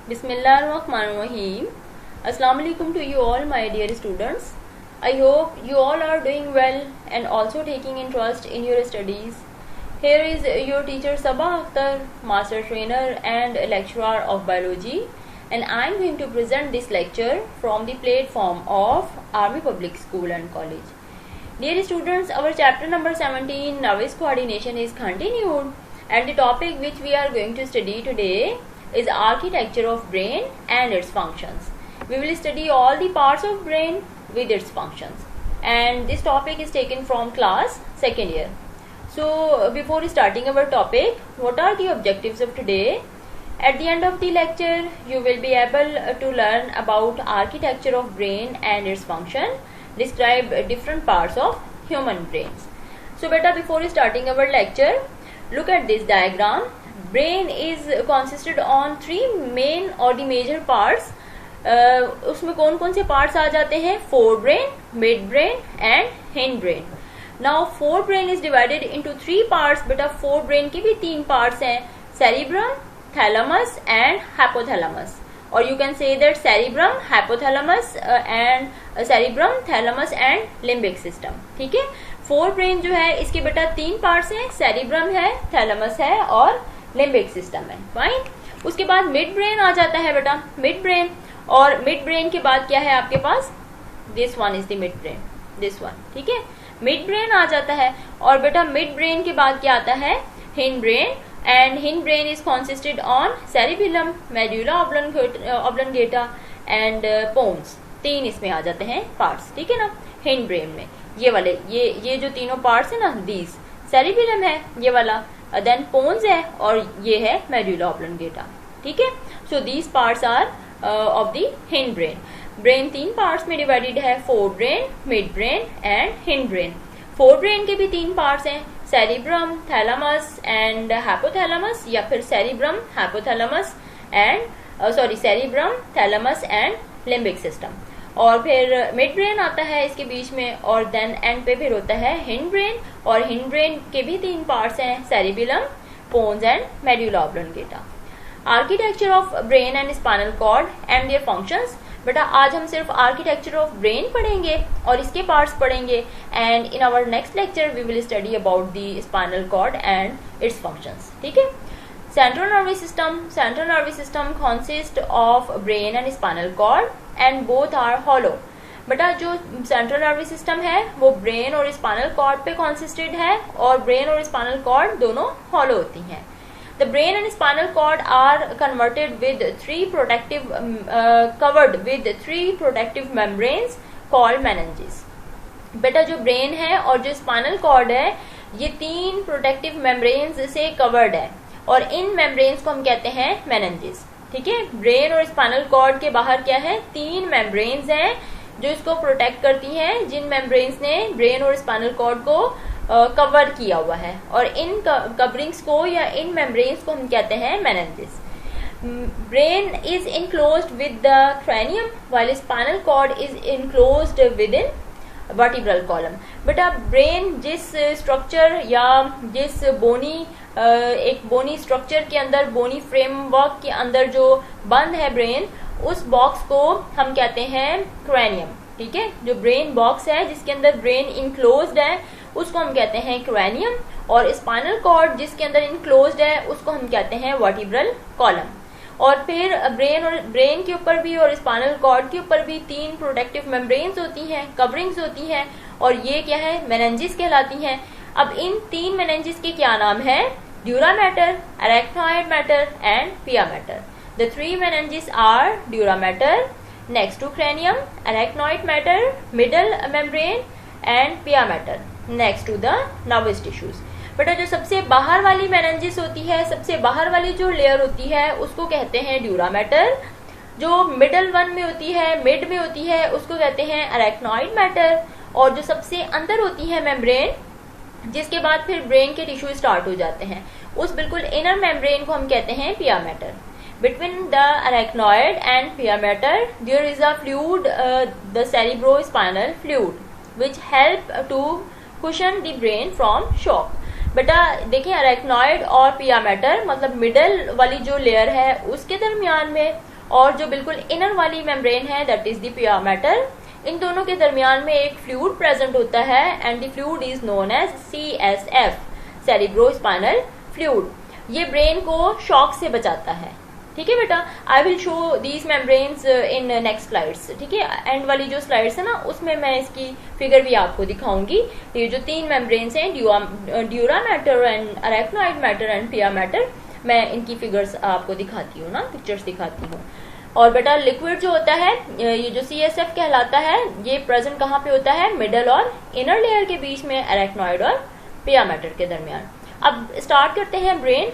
Bismillahirrahmanirrahim. Assalamu alaikum to you all, my dear students. I hope you all are doing well and also taking interest in your studies. Here is your teacher Sabah Akhtar, master trainer and lecturer of biology, and I am going to present this lecture from the platform of Army Public School and College. Dear students, our chapter number 17, novice coordination, is continued, and the topic which we are going to study today is architecture of brain and its functions. We will study all the parts of brain with its functions, and this topic is taken from class 2nd year. So before starting our topic, what are the objectives of today? At the end of the lecture, you will be able to learn about architecture of brain and its function, describe different parts of human brains. So beta, before starting our lecture, look at this diagram. Brain is consisted on three main or the major parts. उसमें कौन कौन से parts आ जाते हैं? Forebrain, midbrain and hindbrain. Now forebrain is divided into three parts. बेटा forebrain के भी तीन parts हैं, cerebrum, thalamus and hypothalamus. Or you can say that cerebrum, hypothalamus and cerebrum, thalamus and limbic system. ठीक है, forebrain जो है इसके बेटा तीन parts हैं, cerebrum है, thalamus है और लिम्बिक सिस्टम है. फाइन. उसके बाद मिड ब्रेन आ जाता है बेटा, मिड ब्रेन, और मिड ब्रेन के बाद क्या है आपके पास? This one is the mid brain, this one. ठीक है, मिड ब्रेन आ जाता है, और बेटा मिड ब्रेन के बाद क्या आता है? Hind brain. And hind brain is consisted on cerebellum, medulla oblongata and pons. तीन इसमें आ जाते हैं पार्ट्स. ठीक है ना, हिंड ब्रेन में ये वाले ये जो तीनों पार्ट्स है ना, दीज सेरिबेलम है ये वाला, देन पोन्स है और ये है मेडुला ऑब्लंगेटा. ठीक है, so these parts are of the hind brain. Brain तीन पार्ट्स में डिवाइडेड है, fore brain, mid brain and hind brain. Fore brain के भी तीन पार्ट्स हैं, सेरिब्रम, थैलामस एंड हाइपोथैलामस, या फिर cerebrum, hypothalamus and cerebrum, thalamus and limbic system. और फिर मिड ब्रेन आता है इसके बीच में, और देन एंड पे फिर होता है हिंड ब्रेन, और हिंड ब्रेन के भी तीन पार्ट्स हैं, cerebellum, pons and medulla oblongata. Architecture of brain and spinal cord and their functions. बेटा आज हम सिर्फ आर्किटेक्चर ऑफ ब्रेन पढ़ेंगे और इसके पार्ट्स पढ़ेंगे, and in our next lecture we will study about the spinal cord and its functions. ठीक है. Central nervous system consists of brain and spinal cord and both are hollow. बेटा जो central nervous system है वो brain और spinal cord पे कॉन्सिस्टेड है, और ब्रेन और स्पाइनल कॉर्ड दोनों हॉलो होती हैं. The brain and spinal cord are converted with covered with three protective membranes called meninges. बेटा जो ब्रेन है और जो स्पाइनल कॉर्ड है ये तीन प्रोटेक्टिव मेम्ब्रेन्स से कवर्ड है, और इन मेम्ब्रेन्स को हम कहते हैं मेनिंजेस. ठीक है, ब्रेन और स्पाइनल कॉर्ड के बाहर क्या है? तीन मेम्ब्रेन्स हैं जो इसको प्रोटेक्ट करती हैं, जिन मेम्ब्रेन्स ने ब्रेन और स्पाइनल कॉर्ड को कवर किया हुआ है, और इन कवरिंग्स को या इन मेम्ब्रेन्स को हम कहते हैं meninges. Brain is enclosed with the cranium while spinal cord is enclosed within vertebral column. बेटा ब्रेन जिस स्ट्रक्चर या जिस एक बोनी स्ट्रक्चर के अंदर, बोनी फ्रेमवर्क के अंदर जो बंद है ब्रेन, उस बॉक्स को हम कहते हैं क्रैनियम. ठीक है, जो ब्रेन बॉक्स है जिसके अंदर ब्रेन इनक्लोज्ड है उसको हम कहते हैं क्रैनियम, और स्पाइनल कॉर्ड जिसके अंदर इनक्लोज्ड है उसको हम कहते हैं वर्टिब्रल कॉलम. और फिर ब्रेन के ऊपर भी और स्पाइनल कॉर्ड के ऊपर भी तीन प्रोटेक्टिव मेम्ब्रेन्स होती हैं, कवरिंग्स होती हैं, और ये क्या है? मेनिंजेस कहलाती हैं. अब इन तीन मेनिंजेस के क्या नाम है? Dura mater, arachnoid mater and pia mater. The three meninges are dura mater next to cranium, arachnoid mater middle membrane and pia mater next to the nervous tissues. बेटा जो सबसे बाहर वाली मेनिंजेस होती है, सबसे बाहर वाली जो लेयर होती है उसको कहते हैं ड्यूरा मैटर. जो मिडल वन में होती है, मिड में होती है, उसको कहते हैं अरेक्नॉइड मैटर. और जो सबसे अंदर होती है मेम्ब्रेन, जिसके बाद फिर ब्रेन के टिश्यू स्टार्ट हो जाते हैं, उस बिल्कुल इनर मेम्ब्रेन को हम कहते हैं pia mater. Between the arachnoid and pia mater there is a fluid, the cerebrospinal fluid, which help to cushion the brain from shock. बेटा देखिए अरेक्नॉइड और पिया मैटर मतलब मिडल वाली जो लेयर है उसके दरमियान में और जो बिल्कुल इनर वाली मेम्ब्रेन है that is the pia matter. इन दोनों के दरमियान में एक फ्लूइड प्रेजेंट होता है and the fluid is known as CSF, cerebrospinal fluid. ये ब्रेन को शॉक से बचाता है। ठीक है बेटा, I will show these membranes in next slides. ठीक है, एंड वाली जो स्लाइड्स है ना उसमें मैं इसकी फिगर भी आपको दिखाऊंगी। ये जो 3 मेम्ब्रेन्स हैं, dura mater and arachnoid mater and pia mater, मैं इनकी फिगर्स आपको दिखाती हूँ ना, पिक्चर्स दिखाती हूँ। और बेटा लिक्विड जो होता है, ये जो CSF कहलाता है, ये प्रेजेंट कहाँ पे होता है? मिडल और इनर लेयर के बीच में, अरेक्नोइड और पिया मैटर के दरमियान। अब स्टार्ट करते हैं brain.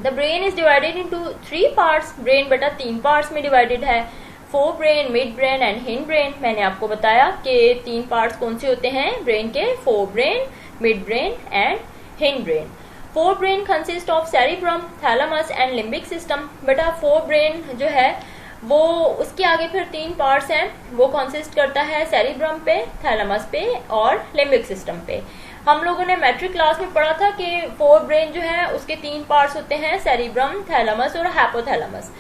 The brain is divided into 3 parts. Brain बेटा 3 पार्ट्स में डिवाइडेड है, fore brain, mid brain and hind brain. मैंने आपको बताया कि 3 पार्ट्स कौन से होते हैं ब्रेन के, four brain, mid brain and hind brain. Fore brain consist of cerebrum, thalamus and limbic system. बेटा फोर ब्रेन जो है वो, उसके आगे फिर 3 पार्ट्स हैं, वो कंसिस्ट करता है सेरिब्रम पे, थैलेमस पे और लिम्बिक सिस्टम पे। हम लोगों ने मैट्रिक क्लास में पढ़ा था कि फोर ब्रेन जो है उसके 3 पार्ट्स होते हैं, सेरिब्रम, थैलेमस और हाइपोथैलेमस।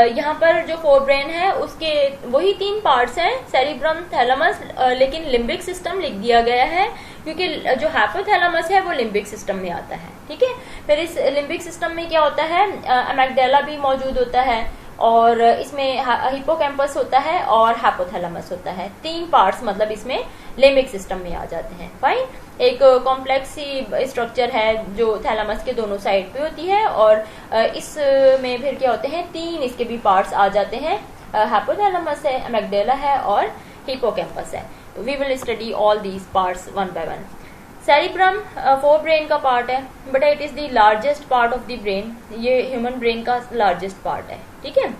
यहाँ पर जो फोर ब्रेन है उसके वही 3 पार्ट्स हैं, सेरिब्रम, थैलेमस, लेकिन लिम्बिक सिस्टम लिख दिया गया है क्योंकि जो हाइपोथैलेमस है वो लिम्बिक सिस्टम में आता है। ठीक है, फिर इस लिम्बिक सिस्टम में क्या होता है, अमेग्डाला भी मौजूद होता है और इसमें हिप्पोकैम्पस होता है और हाइपोथैलेमस होता है। 3 पार्ट्स मतलब इसमें लिम्बिक सिस्टम में आ जाते हैं। फाइन, एक कॉम्प्लेक्स सी स्ट्रक्चर है जो थैलेमस के दोनों साइड पे होती है और इसमें फिर क्या होते हैं, 3 इसके भी पार्ट्स आ जाते हैं, हाइपोथैलेमस है, अमेग्डाला है और हिप्पोकैम्पस है। We will study all these parts one by one. Cerebrum fore brain का पार्ट है, but it is the largest part of the brain. ये ह्यूमन ब्रेन का लार्जेस्ट पार्ट है। ठीक है,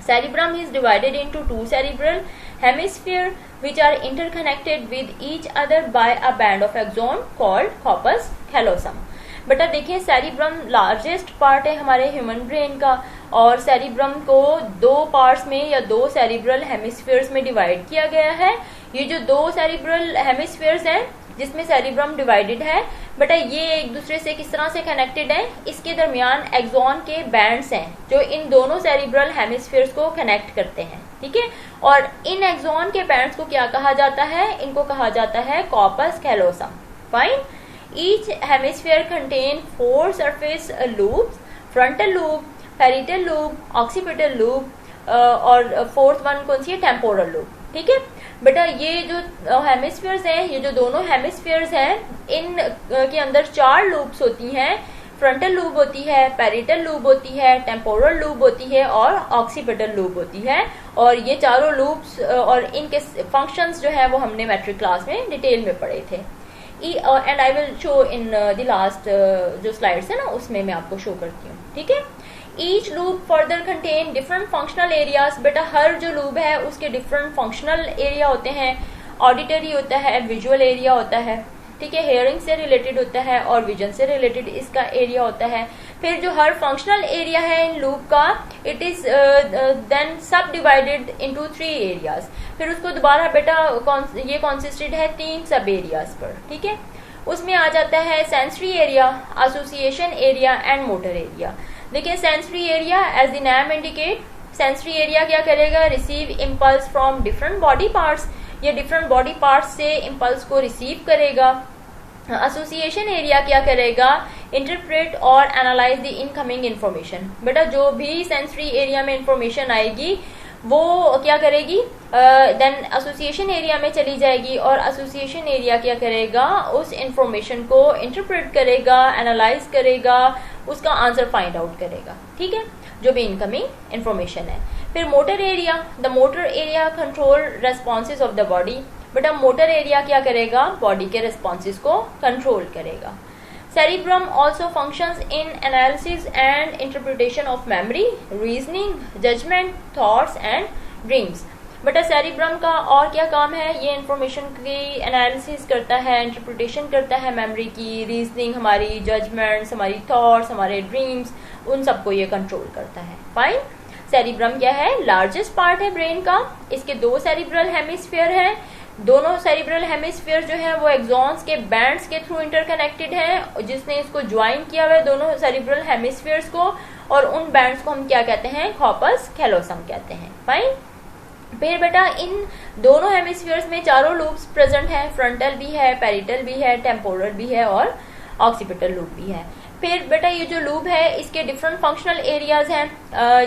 cerebrum is divided into 2 cerebral hemisphere which are interconnected with each other by a band of axon called corpus callosum। बेटा देखिए, cerebrum largest part है हमारे human brain का और सेरिब्रम को 2 पार्ट्स में या 2 सेरिब्रल हेमिस्फीयर्स में डिवाइड किया गया है। ये जो 2 सेरिब्रल हेमिस्फीयर्स हैं जिसमें सेरिब्रम डिवाइडेड है, बेटा ये एक दूसरे से किस तरह से कनेक्टेड है, इसके दरमियान एक्सॉन के बैंड्स हैं जो इन दोनों सेरिब्रल हेमिस्फीयर्स को कनेक्ट करते हैं। ठीक है, और इन एक्सॉन के बैंड्स को क्या कहा जाता है, इनको कहा जाता है corpus callosum. Fine, each hemisphere contain 4 surface loops, frontal loop, parietal loop, occipital loop और फोर्थ वन कौन सी है, टेम्पोरल लूप। ठीक है बेटा, ये जो हेमिस्फीयर्स हैं, ये जो दोनों हेमिस्फीयर्स हैं, इन के अंदर 4 लूप्स होती हैं, फ्रंटल लूप होती है, पैरिटल लूप होती है, टेम्पोरल लूप होती है और ऑक्सीपिटल लूप होती है। और ये चारों लूप्स और इनके फंक्शंस जो है वो हमने मैट्रिक क्लास में डिटेल में पढ़े थे। And I will show in the last जो स्लाइड्स है ना उसमें मैं आपको शो करती हूँ। ठीक है, each loop further contain different functional areas. बेटा हर जो लूप है उसके डिफरेंट फंक्शनल एरिया होते हैं, ऑडिटरी होता है, विजुअल एरिया होता है, ठीक है, हेयरिंग से रिलेटेड होता है और विजन से रिलेटेड इसका एरिया होता है। फिर जो हर फंक्शनल एरिया है इन लूप का, इट इज देन सब डिवाइडेड इनटू 3 एरियाज। फिर उसको दोबारा बेटा ये कॉन्सिस्टेड है 3 सब एरियाज पर। ठीक है, उसमें आ जाता है sensory area, association area and motor area. देखिए sensory area as the name indicate, sensory area क्या करेगा, receive impulse from different body parts, ये डिफरेंट बॉडी पार्ट्स से इम्पल्स को रिसीव करेगा। एसोसिएशन एरिया क्या करेगा, इंटरप्रेट और एनालाइज द इनकमिंग इंफॉर्मेशन। बेटा जो भी सेंसरी एरिया में इंफॉर्मेशन आएगी वो क्या करेगी, देन एसोसिएशन एरिया में चली जाएगी और एसोसिएशन एरिया क्या करेगा, उस इंफॉर्मेशन को इंटरप्रेट करेगा, एनालाइज करेगा, उसका आंसर फाइंड आउट करेगा। ठीक है, जो भी इनकमिंग इंफॉर्मेशन है। फिर motor area, the motor area control responses of the body. बेटा मोटर एरिया क्या करेगा, बॉडी के रेस्पॉन्सेज को कंट्रोल करेगा। Cerebrum also functions in analysis and interpretation of memory, reasoning, judgment, thoughts and dreams। बेटा cerebrum का और क्या काम है, ये इंफॉर्मेशन की एनालिसिस करता है, इंटरप्रिटेशन करता है मेमोरी की, रीजनिंग, हमारी जजमेंट्स, हमारी थॉट्स, हमारे ड्रीम्स, उन सबको ये कंट्रोल करता है। फाइन, सेरिब्रम क्या है, लार्जेस्ट पार्ट है ब्रेन का। इसके 2 सेरिब्रल हेमिस्फीयर हैं, दोनों सेरिब्रल हेमिस्फीयर जो है वो एक्सॉन्स के बैंड्स के थ्रू इंटरकनेक्टेड है, जिसने इसको ज्वाइन किया हुआ है दोनों सेरिब्रल हेमिस्फीयर्स को। और उन बैंड्स को हम क्या कहते हैं, कॉर्पस कैलोसम कहते हैं। फाइन। फिर बेटा इन दोनों हेमिस्फीयर्स में चारों लूब्स प्रेजेंट हैं, फ्रंटल भी है, पेरिटल भी है, टेम्पोरल भी है और ऑक्सीपिटल लूब भी है। फिर बेटा ये जो लूब है इसके डिफरेंट फंक्शनल एरियाज हैं,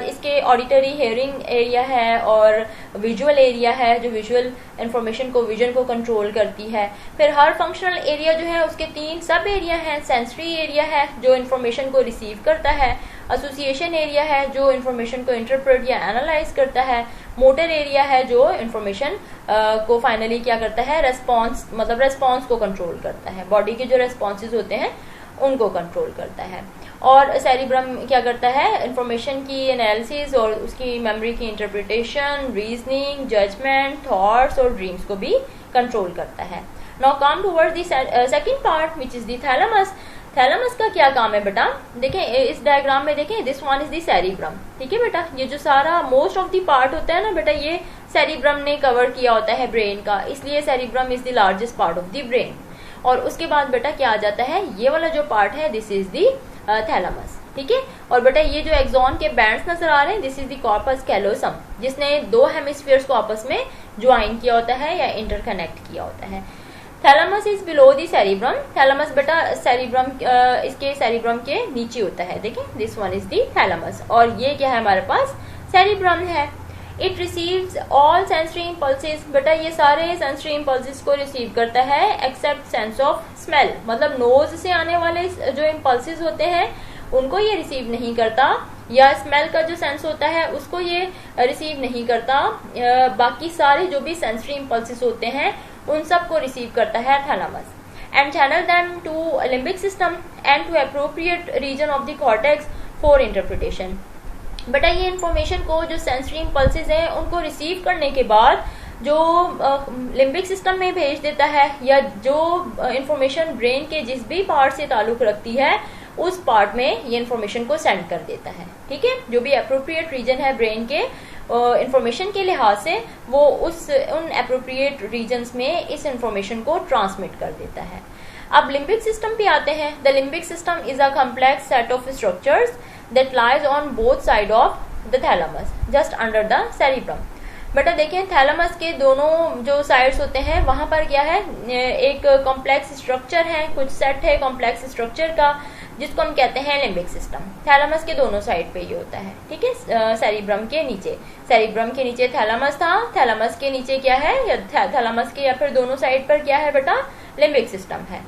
इसके ऑडिटरी हेयरिंग एरिया है और विजुअल एरिया है जो विजुअल इंफॉर्मेशन को, विजन को कंट्रोल करती है। फिर हर फंक्शनल एरिया जो है उसके 3 सब एरिया हैं। सेंसरी एरिया है जो इंफॉर्मेशन को रिसीव करता है, एसोसिएशन एरिया है जो इंफॉर्मेशन को इंटरप्रेट या एनालाइज करता है, मोटर एरिया है जो इंफॉर्मेशन को फाइनली क्या करता है, रेस्पॉन्स मतलब रेस्पॉन्स को कंट्रोल करता है, बॉडी के जो रेस्पॉन्सेज होते हैं उनको कंट्रोल करता है। और सेरिब्रम क्या करता है, इंफॉर्मेशन की एनालिसिस और उसकी मेमोरी की इंटरप्रिटेशन, रीजनिंग, जजमेंट, थॉट्स और ड्रीम्स को भी कंट्रोल करता है। Now come towards the second part which is the thalamus. Thalamus का क्या काम है बेटा, देखें इस डायग्राम में, देखें this one is the cerebrum. ठीक है बेटा, ये जो सारा मोस्ट ऑफ द पार्ट होता है ना बेटा, ये सेरिब्रम ने कवर किया होता है ब्रेन का, इसलिए cerebrum is the largest part of the brain. और उसके बाद बेटा क्या आ जाता है, ये वाला जो पार्ट है दिस इज दी थैलेमस। ठीक है, और बेटा ये जो एक्सॉन के बैंड्स नजर आ रहे हैं this is the corpus callosum, जिसने 2 हेमिस्फीयर्स को आपस में ज्वाइन किया होता है या इंटरकनेक्ट किया होता है। Thalamus is below the cerebrum. Thalamus बेटा सेरिब्रम इसके सेरिब्रम के नीचे होता है, देखें this one is the thalamus, और ये क्या है हमारे पास, सेरिब्रम है। It receives all sensory impulses. बेटा ये सारे सेंसरी इम्पल्सेस को रिसीव करता है एक्सेप्ट सेंस ऑफ स्मेल, मतलब नोज से आने वाले जो इम्पल्सेस होते हैं उनको ये रिसीव नहीं करता, या स्मेल का जो सेंस होता है उसको ये रिसीव नहीं करता। बाकी सारे जो भी सेंसरी इम्पल्सेस होते हैं उन सब को रिसीव करता है thalamus, and channel them to limbic system and to appropriate region of the cortex for interpretation. बेटा ये इंफॉर्मेशन को, जो सेंसरी इम्पल्सेस हैं उनको रिसीव करने के बाद जो लिम्बिक सिस्टम में भेज देता है, या जो इंफॉर्मेशन ब्रेन के जिस भी पार्ट से ताल्लुक रखती है उस पार्ट में ये इंफॉर्मेशन को सेंड कर देता है। ठीक है, जो भी अप्रोप्रिएट रीजन है ब्रेन के इंफॉर्मेशन के लिहाज से वो उन अप्रोप्रिएट रीजन्स में इस इंफॉर्मेशन को ट्रांसमिट कर देता है। अब लिम्बिक सिस्टम पे आते हैं। The limbic system is a complex set of structures that lies on both side of the thalamus just under the cerebrum. बेटा देखें थैलेमस के दोनों जो साइड्स होते हैं वहां पर क्या है, एक कॉम्प्लेक्स स्ट्रक्चर है, कुछ सेट है कॉम्प्लेक्स स्ट्रक्चर का, जिसको हम कहते हैं लिम्बिक सिस्टम। थैलेमस के दोनों साइड पे ये होता है। ठीक है, सेरिब्रम के नीचे, सेरिब्रम के नीचे थैलेमस था, थैलेमस के नीचे क्या है, या थैलेमस के या फिर दोनों साइड पर क्या है बेटा, लिम्बिक सिस्टम है।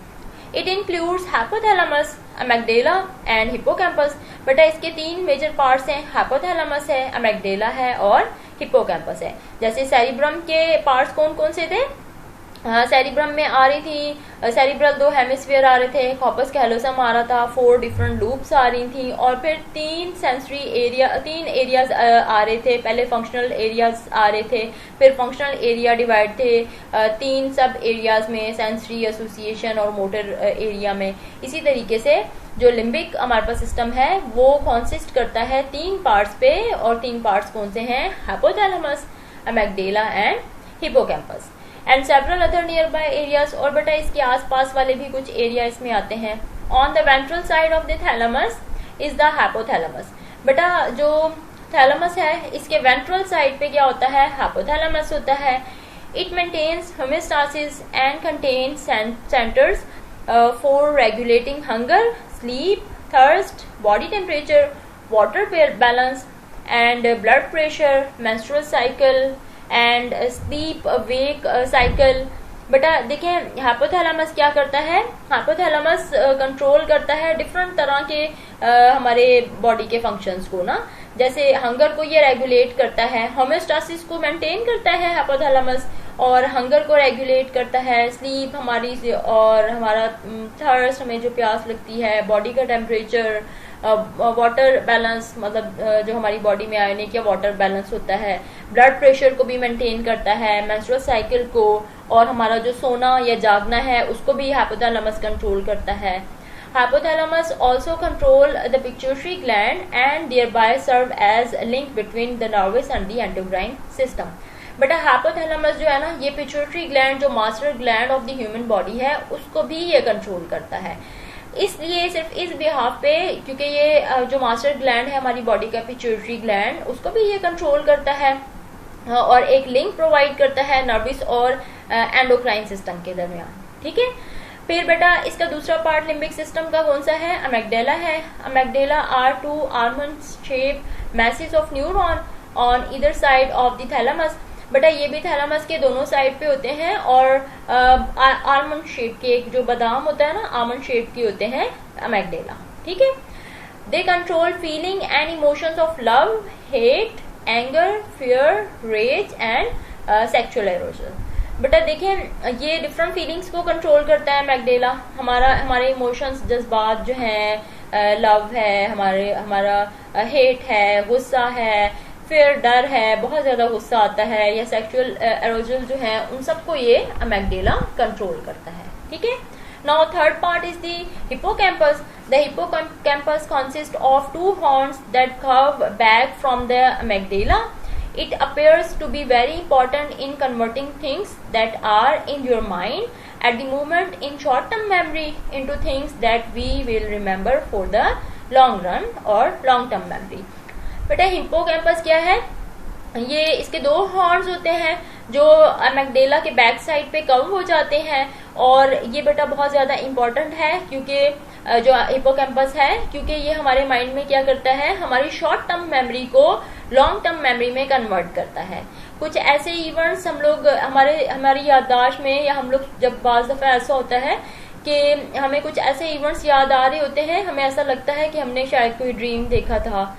It includes hypothalamus, amygdala and hippocampus. बेटा इसके 3 मेजर पार्ट्स हैं, हाइपोथैलेमस है, अमेग्डाला है और हिप्पोकैम्पस है। जैसे सेरिब्रम के पार्ट्स कौन कौन से थे, सेरिब्रम में आ रही थी सेरिब्रल 2 हेमिस्फीयर आ रहे थे, कॉर्पस कैलोसम आ रहा था, 4 डिफरेंट लूप्स आ रही थी, और फिर 3 एरियाज आ रहे थे। पहले फंक्शनल एरियाज आ रहे थे, फिर फंक्शनल एरिया डिवाइड थे 3 सब एरियाज में, सेंसरी, एसोसिएशन और मोटर एरिया में। इसी तरीके से जो लिम्बिक हमारे पास सिस्टम है वो कॉन्सिस्ट करता है 3 पार्ट्स पे, और 3 पार्ट्स कौन से हैं, hypothalamus, amygdala and hippocampus and several other nearby areas. और बेटा इसके आसपास वाले भी कुछ एरिया इसमें आते हैं। On the ventral side of the thalamus is the hypothalamus. बेटा जो थैलेमस है इसके वेंट्रल साइड पे क्या होता है, हाइपोथैलेमस होता है। It maintains homeostasis and contains centres for regulating hunger, sleep, thirst, body temperature, water balance and blood pressure, menstrual cycle and sleep wake cycle. बेटा देखें हाइपोथैलेमस क्या करता है, हाइपोथैलेमस कंट्रोल करता है डिफरेंट तरह के हमारे बॉडी के फंक्शंस को ना, जैसे हंगर को ये रेगुलेट करता है, होमियोस्टासिस को मेंटेन करता है हाइपोथैलेमस, और हंगर को रेगुलेट करता है, स्लीप हमारी और हमारा थर्स्ट, हमें जो प्यास लगती है, बॉडी का टेम्परेचर, वाटर बैलेंस, मतलब जो हमारी बॉडी में आयोनिक या वाटर बैलेंस होता है, ब्लड प्रेशर को भी मेंटेन करता है, मेंस्ट्रुअल साइकिल को, और हमारा जो सोना या जागना है उसको भी हाइपोथैलेमस कंट्रोल करता है। Hypothalamus also control the pituitary gland and thereby serve as a link between the nervous and the endocrine system. बेटा हाइपोथैलेमस जो है ना, ये पिट्यूटरी ग्लैंड जो master gland of the human body है उसको भी ये कंट्रोल करता है। इसलिए सिर्फ इस बिहाफ पे, क्योंकि ये जो मास्टर ग्लैंड है हमारी बॉडी का, पिट्यूटरी ग्लैंड, उसको भी ये कंट्रोल करता है और एक लिंक प्रोवाइड करता है नर्वस और एंडोक्राइन सिस्टम के दरमियान। ठीक है, फिर बेटा इसका दूसरा पार्ट लिम्बिक सिस्टम का कौन सा है? अमेगडेला है। Amygdala are two almond shape masses of neuron on either side of the thalamus. बेटा ये भी थैलेमस के दोनों साइड पे होते हैं और आलमंड शेप के, एक जो बादाम होता है ना, आलमंड शेप के होते हैं अमेगडेला। ठीक है, they control feeling and emotions of love, hate, anger, fear, rage and sexual arousal. बेटा देखिए ये डिफरेंट फीलिंग्स को कंट्रोल करता है अमेगडेला। हमारे इमोशंस, जज्बात जो हैं, लव है, हमारा हेट है, गुस्सा है, फिर डर है, बहुत ज्यादा गुस्सा आता है, या सेक्सुअल एरोजल जो है, उन सबको ये अमेगडेला कंट्रोल करता है। ठीक है, now third part is the hippocampus. The hippocampus consist of 2 horns that curve back from the amygdala. It appears to be very important in converting things that are in your mind at the moment in short-term memory into things that we will remember for the long run or long-term memory. बेटा hippocampus क्या है? ये इसके 2 horns होते हैं जो अमेगडेला के back side पे कर्व हो जाते हैं, और ये बेटा बहुत ज्यादा इंपॉर्टेंट है क्योंकि जो हिप्पोकैम्पस है, क्योंकि ये हमारे माइंड में क्या करता है, हमारी शॉर्ट टर्म मेमोरी को लॉन्ग टर्म मेमोरी में कन्वर्ट करता है। कुछ ऐसे इवेंट्स हम लोग हमारी याददाश्त में, या हम लोग जब बाज दफा ऐसा होता है कि हमें कुछ ऐसे इवेंट्स याद आ रहे होते हैं, हमें ऐसा लगता है कि हमने शायद कोई ड्रीम देखा था,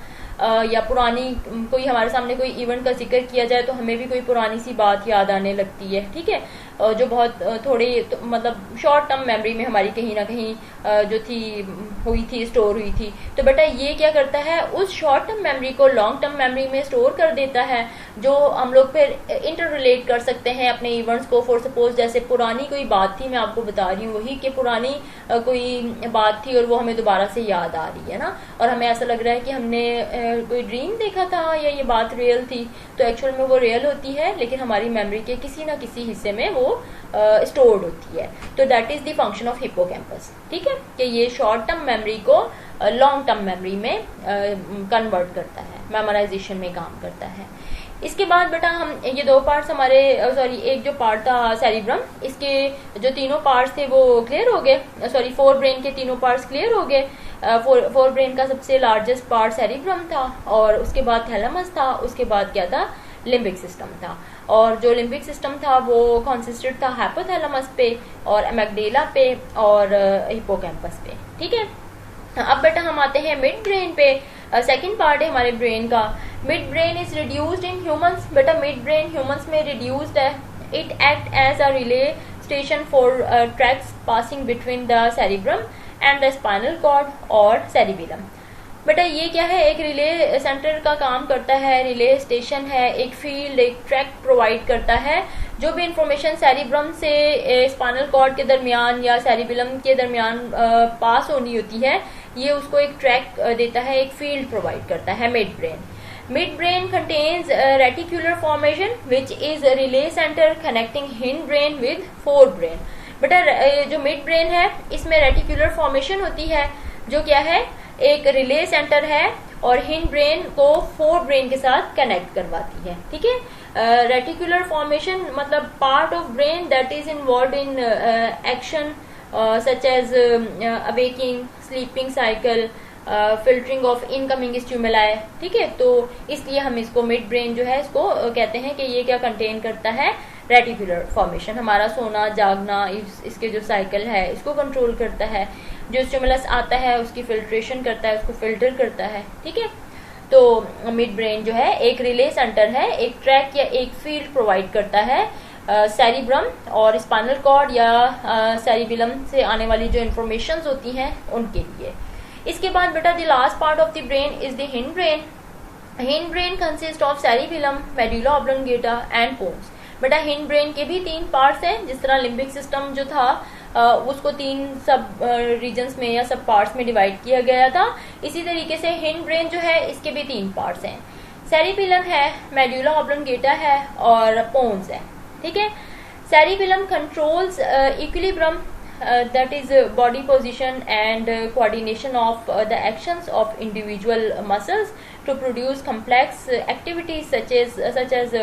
या पुरानी कोई हमारे सामने कोई इवेंट का जिक्र किया जाए तो हमें भी कोई पुरानी सी बात याद आने लगती है। ठीक है, जो बहुत थोड़ी मतलब शॉर्ट टर्म मेमोरी में हमारी कहीं ना कहीं जो थी स्टोर हुई थी। तो बेटा ये क्या करता है, उस शॉर्ट टर्म मेमोरी को लॉन्ग टर्म मेमोरी में स्टोर कर देता है, जो हम लोग फिर इंटर रिलेट कर सकते हैं अपने इवेंट्स को। फॉर सपोज जैसे पुरानी कोई बात थी, मैं आपको बता रही हूँ वही कि पुरानी कोई बात थी और वो हमें दोबारा से याद आ रही है ना, और हमें ऐसा लग रहा है कि हमने कोई ड्रीम देखा था या ये बात रियल थी, तो एक्चुअल में वो रियल होती है, लेकिन हमारी मेमोरी के किसी ना किसी हिस्से में वो स्टोर्ड होती है। तो that is the function of hippocampus. ठीक है, कि ये शॉर्ट टर्म मेमोरी को लॉन्ग टर्म मेमोरी में कन्वर्ट करता है, मेमोराइजेशन में काम करता है। इसके बाद बेटा हम ये 2 पार्ट्स हमारे एक जो पार्ट था सेरिब्रम, इसके जो 3 पार्ट्स थे वो क्लियर हो गए। 4 ब्रेन के 3 पार्ट्स क्लियर हो गए। 4 ब्रेन का सबसे लार्जेस्ट पार्ट सेरिब्रम था, और उसके बाद थैलेमस था, उसके बाद क्या था, लिम्बिक सिस्टम था। और जो लिम्बिक सिस्टम था वो कंसिस्टेड था हाइपोथैलेमस पे और अमेगडेला पे और हिप्पोकैम्पस पे। ठीक है, अब बेटा हम आते हैं मिड ब्रेन पे। सेकंड पार्ट है हमारे ब्रेन का। Mid brain is reduced in humans. बेटा मिड ब्रेन ह्यूमंस में रिड्यूस्ड है। It act as a relay station for tracks passing between the cerebrum and the spinal cord और cerebellum. बेटा ये क्या है, एक रिले सेंटर का काम करता है, रिले स्टेशन है, एक फील्ड, एक ट्रैक प्रोवाइड करता है। जो भी इंफॉर्मेशन सेरिब्रम से स्पाइनल कॉर्ड के दरमियान या सेरिबेलम के दरमियान पास होनी होती है, ये उसको एक ट्रैक देता है, एक फील्ड प्रोवाइड करता है mid brain. Mid brain contains reticular formation which is relay centre connecting hind brain with fore brain. बेटा जो मिड ब्रेन है इसमें रेटिकुलर फॉर्मेशन होती है, जो क्या है, एक रिले सेंटर है और हिंड ब्रेन को फोर ब्रेन के साथ कनेक्ट करवाती है। ठीक है, रेटिकुलर फॉर्मेशन मतलब part of brain that is involve in action such as awakening, sleeping cycle, filtering of incoming stimuli. ठीक है, तो इसलिए हम इसको मिड ब्रेन जो है इसको कहते हैं कि ये क्या कंटेन करता है, रेटिकुलर फॉर्मेशन। हमारा सोना जागना, इसके जो साइकिल है इसको कंट्रोल करता है, जो स्टिमुलस आता है उसकी फिल्ट्रेशन करता है, उसको फिल्टर करता है। ठीक है, तो मिड ब्रेन जो है एक रिले सेंटर है, एक ट्रैक या एक फील्ड प्रोवाइड करता है सेरिब्रम और स्पाइनल कॉर्ड या सेरिबेलम से आने वाली जो इन्फॉर्मेशंस होती हैं उनके लिए। इसके बाद बेटा the last part of the brain is the hind brain. Hind brain consist of cerebellum, medulla oblongata and pons. बेटा हिंड ब्रेन के भी 3 पार्ट्स हैं, जिस तरह लिम्बिक सिस्टम जो था उसको 3 सब रीजन्स में या सब पार्ट्स में डिवाइड किया गया था, इसी तरीके से हिंड ब्रेन जो है इसके भी 3 पार्ट्स हैं। सेरिबेलम है, मेडुला ऑब्लोंगेटा है और पोन्स है। ठीक है, cerebellum controls equilibrium that is body position and coordination of the actions of individual muscles to produce complex activities such as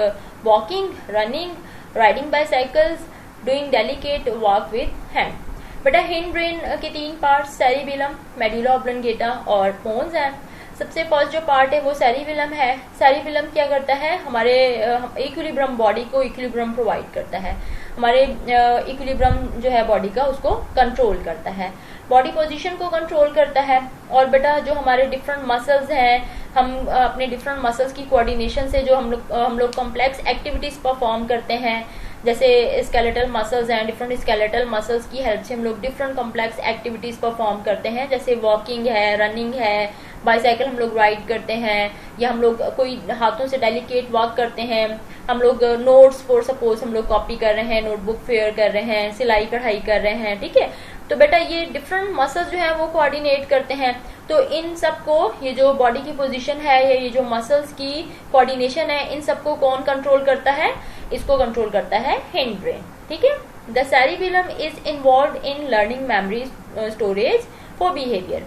walking, running, riding bicycles, doing delicate walk with hand. बेटा hind brain के 3 part cerebellum, medulla oblongata और पोन्स हैं। सबसे first जो part है वो cerebellum है। Cerebellum क्या करता है, हमारे इक्विलिब्रियम, बॉडी को इक्विलिब्रियम प्रोवाइड करता है, हमारे इक्विलिब्रियम जो है बॉडी का उसको कंट्रोल करता है, बॉडी पोजीशन को कंट्रोल करता है। और बेटा जो हमारे डिफरेंट मसल्स हैं, हम अपने डिफरेंट मसल्स की कोऑर्डिनेशन से जो हम लोग कॉम्प्लेक्स एक्टिविटीज परफॉर्म करते हैं, जैसे स्केलेटल मसल्स हैं, डिफरेंट स्केलेटल मसल्स की हेल्प से हम लोग डिफरेंट कॉम्प्लेक्स एक्टिविटीज परफॉर्म करते हैं, जैसे वॉकिंग है, रनिंग है, बाईसाइकिल हम लोग राइड करते हैं, या हम लोग कोई हाथों से डेलिकेट वॉक करते हैं, हम लोग नोट्स फॉर सपोज हम लोग कॉपी कर रहे हैं, नोटबुक फेयर कर रहे हैं, सिलाई कढ़ाई कर रहे हैं, ठीक है। तो बेटा ये डिफरेंट मसल्स जो है वो कोऑर्डिनेट करते हैं। तो इन सबको, ये जो बॉडी की पोजीशन है या ये जो मसल्स की कोऑर्डिनेशन है, इन सबको कौन कंट्रोल करता है, इसको कंट्रोल करता है हिंड ब्रेन, ठीक है। The cerebellum is involve in learning, memory storage for behaviour.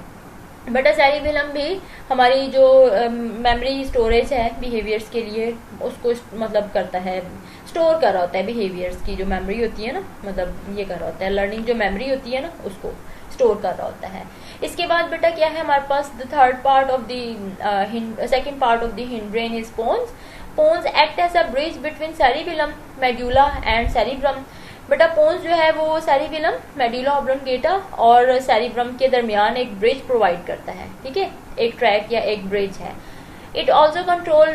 बेटा सेरिबेलम भी हमारी जो मेमोरी स्टोरेज है बिहेवियर्स के लिए, उसको मतलब करता है, स्टोर कर रहा होता है बिहेवियर्स की जो मेमोरी होती है ना, मतलब ये कर रहा होता है, लर्निंग जो मेमोरी होती है ना उसको स्टोर कर रहा होता है। इसके बाद बेटा क्या है हमारे पास, the third part of the second part of the hind brain is pons. Pons act as a bridge between cerebellum, medulla and cerebrum. बेटा पोन्स जो है वो सेरिबेलम, मेडुला ऑब्लंगेटा और सेरिब्रम के दरमियान एक ब्रिज प्रोवाइड करता है, ठीक है, एक ट्रैक या एक ब्रिज है। It also control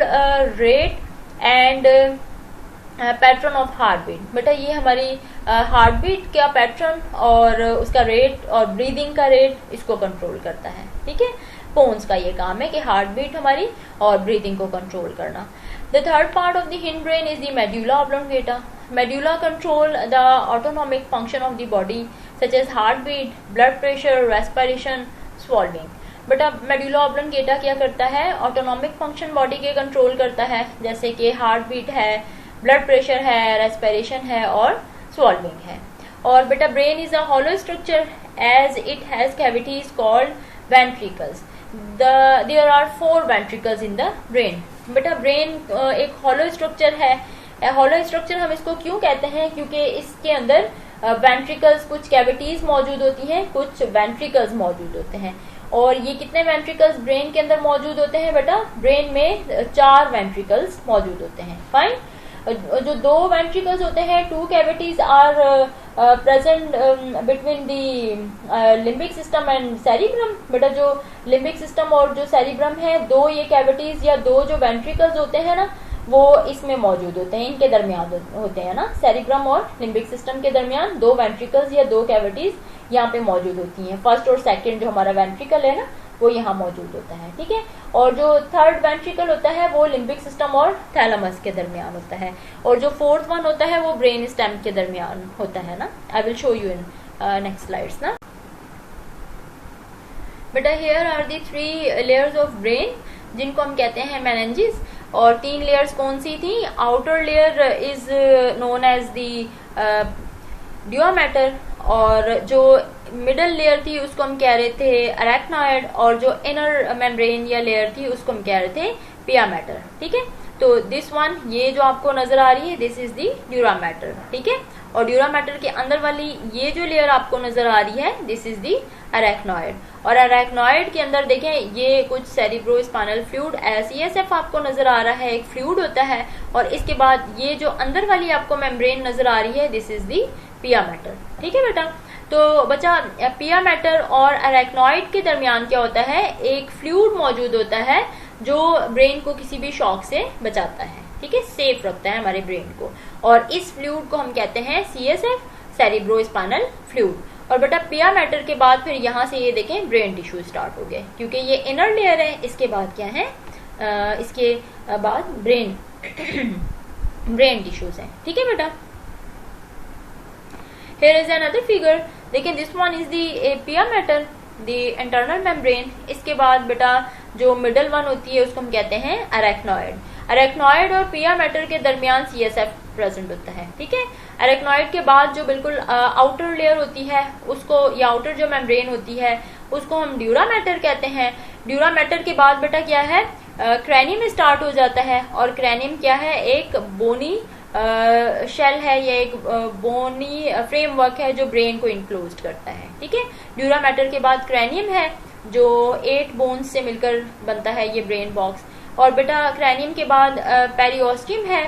rate and pattern of heart beat. बेटा ये हमारी हार्ट बीट का पैटर्न और उसका रेट और ब्रीदिंग का रेट, इसको कंट्रोल करता है, ठीक है। पोन्स का ये काम है कि हार्ट बीट हमारी और ब्रीदिंग को कंट्रोल करना। The third part of the hind brain is the medulla oblongata. Medulla control the autonomic function of the body such as heart beat, blood pressure, respiration, swallowing. बेटा medulla oblongata क्या करता है, autonomic function body के control करता है, जैसे कि heart beat है, ब्लड प्रेशर है, रेस्पिरेशन है और स्वॉल्विंग है। और बेटा brain is a hollow structure as it has cavities called ventricles. There are 4 ventricles in the brain. बेटा ब्रेन एक हॉलो स्ट्रक्चर है। हॉलो स्ट्रक्चर हम इसको क्यों कहते हैं, क्योंकि इसके अंदर वेंट्रिकल्स, कुछ कैविटीज मौजूद होती हैं, कुछ वेंट्रिकल्स मौजूद होते हैं। और ये कितने वेंट्रिकल्स ब्रेन के अंदर मौजूद होते हैं बेटा, ब्रेन में 4 वेंट्रिकल्स मौजूद होते हैं। फाइन। जो 2 वेंट्रिकल्स होते हैं, 2 cavities are present between the limbic system and cerebrum. बेटा जो लिम्बिक सिस्टम और जो सेरिब्रम है, 2 ये कैविटीज या 2 जो वेंट्रिकल्स होते हैं ना, वो इसमें मौजूद होते हैं, इनके दरमियान होते हैं ना, सेरिब्रम और लिम्बिक सिस्टम के दरमियान 2 वेंट्रिकल्स या 2 कैविटीज यहाँ पे मौजूद होती हैं। फर्स्ट और सेकंड जो हमारा वेंट्रिकल है ना, वो यहाँ मौजूद होता है, ठीक है। और जो थर्ड वेंट्रिकल होता है वो लिम्बिक सिस्टम और थैलेमस के दरमियान होता है, और जो फोर्थ वन होता है वो ब्रेन स्टेम के दरमियान होता है ना। I will show you in next slides ना। बेटा here are the 3 layers of brain, जिनको हम कहते हैं मेनिंजेस। और 3 लेयर्स कौन सी थी, outer layer is known as the dura mater, और जो मिडल लेयर थी उसको हम कह रहे थे अरेक्नॉइड, और जो इनर मेम्ब्रेन या लेयर थी उसको हम कह रहे थे पिया मैटर, ठीक है। तो दिस वन, ये जो आपको नजर आ रही है, this is the dura mater, ठीक है। और ड्यूरा मैटर के अंदर वाली ये जो लेयर आपको नजर आ रही है, दिस इज दी अरेक्नॉइड। और अरेक्नॉइड के अंदर देखें, ये कुछ सेरिब्रोस्पाइनल फ्लूइड CSF आपको नजर आ रहा है, एक फ्लूइड होता है। और इसके बाद ये जो अंदर वाली आपको मेम्ब्रेन नजर आ रही है, दिस इज दी पिया मैटर, ठीक है बेटा। तो बच्चा पिया मैटर और अरेक्नॉइड के दरमियान क्या होता है, एक फ्लूइड मौजूद होता है जो ब्रेन को किसी भी शॉक से बचाता है, ठीक है, सेफ रखता है हमारे ब्रेन को। और इस फ्लूइड को हम कहते हैं CSF, सेरिब्रोस्पाइनल फ्लूइड। और बेटा पिया मैटर के बाद फिर यहाँ से ये देखें ब्रेन टिश्यू स्टार्ट हो गए, क्योंकि ये इनर लेयर है। इसके बाद क्या है, इसके बाद ब्रेन ब्रेन टिश्यूज हैं, ठीक है बेटा। Here is another figure, देखिए दिस वन इज दी पिया मैटर, द इंटरनल मेम्ब्रेन। इसके बाद बेटा जो मिडल वन होती है उसको हम कहते हैं अरेक्नॉइड। अरेक्नॉइड और पिया मैटर के दरमियान CSF प्रेजेंट होता है, ठीक है। अरेक्नॉइड के बाद जो बिल्कुल आउटर लेयर होती है उसको, या आउटर जो मेम्ब्रेन होती है उसको हम ड्यूरा मैटर कहते हैं। ड्यूरा मैटर के बाद बेटा क्या है, क्रैनियम स्टार्ट हो जाता है। और क्रैनियम क्या है, एक बोनी शेल है या एक बोनी फ्रेमवर्क है जो ब्रेन को इनक्लोज करता है। ठीक है, ड्यूरा मैटर के बाद क्रैनियम है जो 8 बोन्स से मिलकर बनता है ये ब्रेन बॉक्स। और बेटा क्रैनियम के बाद पेरिओस्टियम है।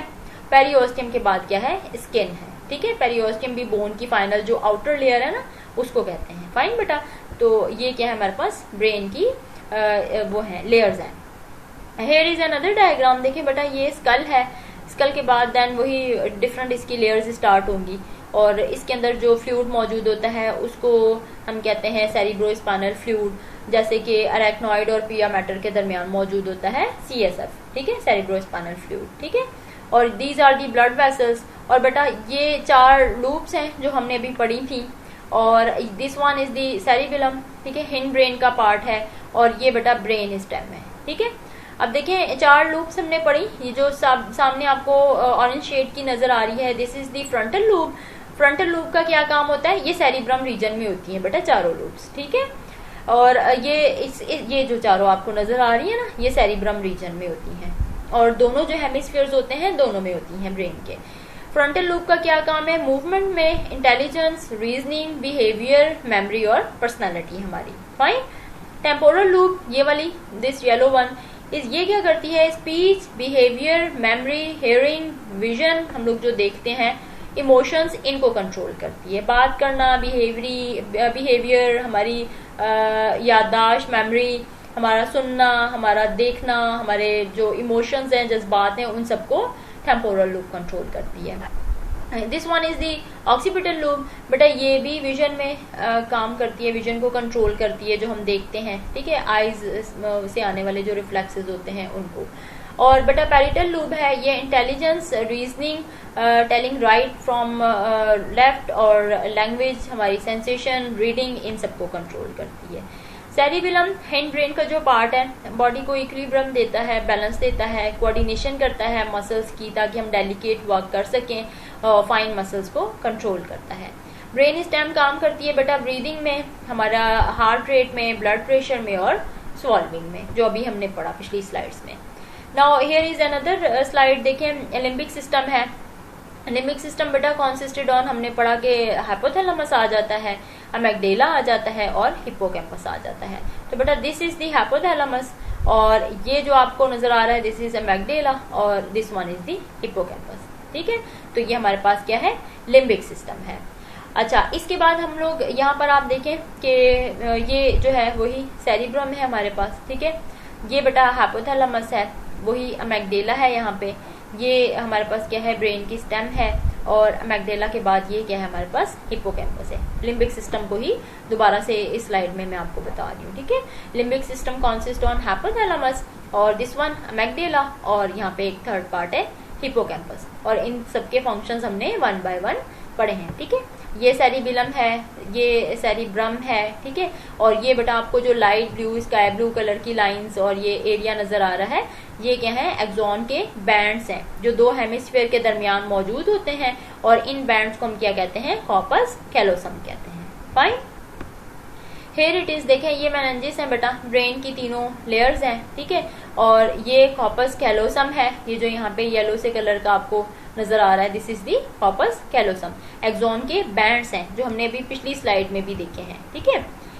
पेरिओस्टियम के बाद क्या है, स्किन है। ठीक है, पेरिओस्टियम भी बोन की फाइनल जो आउटर लेयर है ना उसको कहते हैं। फाइन बेटा, तो ये क्या है हमारे पास ब्रेन की वो है लेयर्स हैं। Here is another diagram. देखें बेटा ये स्कल है, स्कल के बाद देन वही डिफरेंट इसकी लेयर्स स्टार्ट होंगी और इसके अंदर जो फ्लूइड मौजूद होता है उसको हम कहते हैं सेरिब्रोस्पाइनल फ्लूइड, जैसे कि अरेक्नॉइड और पिया मैटर के दरमियान मौजूद होता है CSF। ठीक है, सेरिब्रोस्पाइनल फ्लूइड। ठीक है, और these are the blood vessels. और बेटा ये 4 लूप्स हैं जो हमने अभी पढ़ी थी, और this one is the cerebellum. ठीक है, हिंड ब्रेन का पार्ट है और ये बेटा ब्रेन स्टेम है। ठीक है, अब देखें 4 लूप्स हमने पढ़ी। ये जो सामने आपको ऑरेंज शेड की नजर आ रही है, this is the frontal loop. Frontal loop का क्या काम होता है, ये सेरिब्रम रीजन में होती है बेटा चारों लूप्स। ठीक है, और ये जो चारों आपको नजर आ रही है ना, ये सेरिब्रम रीजन में होती हैं और दोनों जो हेमिस्फीयर्स होते हैं दोनों में होती हैं ब्रेन के। फ्रंटल लूप का क्या काम है, मूवमेंट में, इंटेलिजेंस, रीजनिंग, बिहेवियर, मेमोरी और पर्सनालिटी हमारी। फाइन। टेम्पोरल लूप ये वाली, दिस येलो वन इस, ये क्या करती है, speech, behaviour, memory, hearing, vision, हम लोग जो देखते हैं, इमोशंस, इनको कंट्रोल करती है। बात करना, बिहेवियर, हमारी याददाश्त, मेमोरी, हमारा सुनना, हमारा देखना, हमारे जो इमोशंस हैं, जज्बात हैं, उन सबको टेम्पोरल लूप कंट्रोल करती है। This one is the occipital loop. बेटा ये भी विजन में काम करती है, विजन को कंट्रोल करती है, जो हम देखते हैं। ठीक है, आईज से आने वाले जो रिफ्लेक्सेस होते हैं उनको। और बेटा पैरिटल लूप है, ये intelligence, reasoning, telling right from left, और लैंग्वेज, हमारी सेंसेशन, रीडिंग, इन सबको कंट्रोल करती है। सेरिबेलम हिंड ब्रेन का जो पार्ट है, बॉडी को इक्विलिब्रियम देता है, बैलेंस देता है, कोऑर्डिनेशन करता है मसल्स की ताकि हम डेलिकेट वर्क कर सकें, फाइन मसल्स को कंट्रोल करता है। ब्रेन स्टेम काम करती है बेटा ब्रीदिंग में, हमारा हार्ट रेट में, ब्लड प्रेशर में और स्वॉल्विंग में, जो अभी हमने पढ़ा पिछली स्लाइड्स में। Now here is another slide. देखें लिम्बिक सिस्टम है। लिम्बिक सिस्टम बेटा कॉन्सिस्टेड ऑन, हमने पढ़ा कि हाइपोथैलेमस आ जाता है, अमेगडेला आ जाता है और हिप्पोकैम्पस आ जाता है। तो बेटा दिस इज दी हाइपोथैलेमस, और ये जो आपको नजर आ रहा है दिस इज अमेगडेला, और this one is the hippocampus. ठीक है, तो ये हमारे पास क्या है, लिम्बिक सिस्टम है। अच्छा, इसके बाद हम लोग यहाँ पर आप देखें कि ये जो है वही सेरिब्रम है हमारे पास। ठीक है, ये बेटा हाइपोथैलेमस है, वही अमेगडेला है यहाँ पे, ये हमारे पास क्या है, ब्रेन की स्टेम है, और अमेगडेला के बाद ये क्या है हमारे पास, हिप्पोकैम्पस है। लिम्बिक सिस्टम को ही दोबारा से इस स्लाइड में मैं आपको बता रही हूँ। ठीक है, limbic system consist on hypothalamus और दिस वन अमेगडेला, और यहाँ पे एक थर्ड पार्ट है हिप्पोकैम्पस, और इन सबके फंक्शंस हमने 1 by 1 पढ़े हैं। ठीक है, ये सेरिबेलम है, ये सेरिब्रम है। ठीक है, और ये बेटा आपको जो light blue, sky blue colour की लाइंस और ये एरिया नजर आ रहा है, ये क्या है, एक्सॉन के बैंड्स हैं जो 2 हेमिस्फीयर के दरमियान मौजूद होते हैं, और इन बैंड्स को हम क्या कहते हैं, कॉर्पस कैलोसम कहते हैं। फाइन। हेयर इट इज, देखें ये मेनिंजेस है बेटा, ब्रेन की तीनों लेयर्स हैं। ठीक है, और ये कॉर्पस कैलोसम है, ये जो यहाँ पे येलो से कलर का आपको नजर आ रहा है, this is the corpus callosum. Axon के बैंड्स हैं जो हमने अभी पिछली स्लाइड में भी देखे हैं। ठीक है,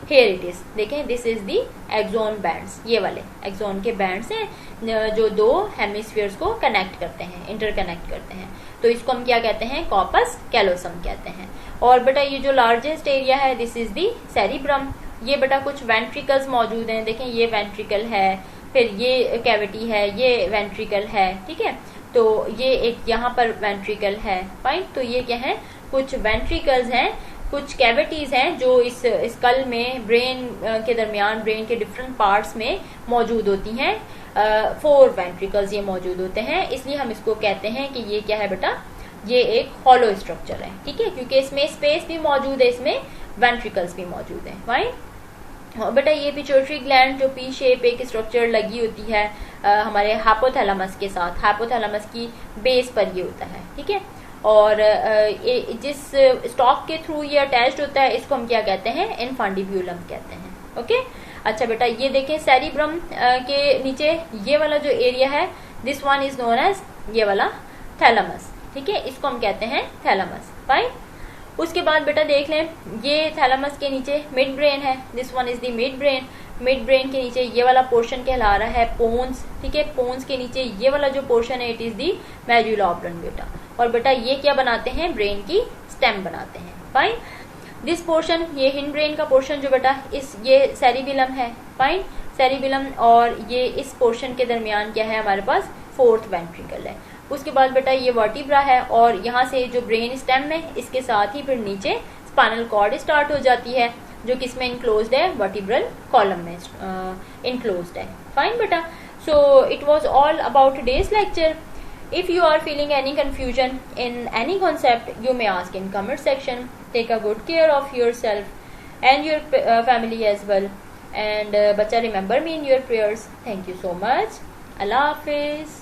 हेयर इट इज, देखें this is the axon bands, ये वाले एक्सॉन के बैंड्स हैं जो 2 हेमिस्फीयर्स को कनेक्ट करते हैं, इंटरकनेक्ट करते हैं, तो इसको हम क्या कहते हैं, कॉर्पस कैलोसम कहते हैं। और बेटा ये जो लार्जेस्ट एरिया है, दिस इज दी सेरिब्रम। ये बेटा कुछ वेंट्रिकल्स मौजूद हैं, देखें ये वेंट्रिकल है, फिर ये कैविटी है, ये वेंट्रिकल है। ठीक है, तो ये एक यहाँ पर वेंट्रिकल है। फाइन, तो ये क्या है, कुछ वेंट्रिकल्स हैं, कुछ कैविटीज हैं जो इस स्कल में, ब्रेन के दरमियान, ब्रेन के डिफरेंट पार्ट्स में मौजूद होती हैं। 4 वेंट्रिकल्स ये मौजूद होते हैं, इसलिए हम इसको कहते हैं कि ये क्या है बेटा, ये एक हॉलो स्ट्रक्चर है। ठीक है, क्योंकि इसमें स्पेस भी मौजूद है, इसमें वेंट्रिकल्स भी मौजूद है। फाइन। बेटा ये पिट्यूटरी ग्लैंड जो पी शेप एक स्ट्रक्चर लगी होती है हमारे हाइपोथैलेमस के साथ, हाइपोथैलेमस की बेस पर ये होता है। ठीक है, और जिस स्टॉक के थ्रू ये अटैच्ड होता है इसको हम क्या कहते हैं, इन्फांडिब्यूलम कहते हैं। ओके, अच्छा बेटा ये देखें सेरिब्रम के नीचे ये वाला जो एरिया है, this one is known as ये वाला थैलेमस, ठीक है, इसको हम कहते हैं थैलेमस। फाइन। उसके बाद बेटा देख लें, ये थैलेमस के नीचे मिड ब्रेन है, this one is the mid brain. Mid brain के नीचे ये वाला पोर्शन कहला रहा है पोन्स, ठीक है, पोन्स के नीचे ये वाला जो पोर्शन है इट इज दी मेडुला ऑब्लन बेटा। और बेटा ये क्या बनाते हैं, ब्रेन की स्टेम बनाते हैं। फाइन। दिस पोर्शन, ये हिंड ब्रेन का पोर्शन जो बेटा ये सेरिबिलम है। फाइन, सेरिबिलम और ये इस पोर्शन के दरमियान क्या है हमारे पास, फोर्थ वेंट्रिकल है। उसके बाद बेटा ये वर्टिब्रा है और यहाँ से जो ब्रेन स्टेम है इसके साथ ही फिर नीचे स्पाइनल कॉर्ड स्टार्ट हो जाती है जो किसमें इनक्लोज्ड है, वर्टिब्रल कॉलम में इनक्लोज्ड है। फाइन बेटा, so it was all about today's lecture. If you are feeling any confusion in any concept, you may ask in comment section. Take a good care of yourself and your family as well. And bacha, remember me in your prayers. Thank you so much. Allah Hafiz.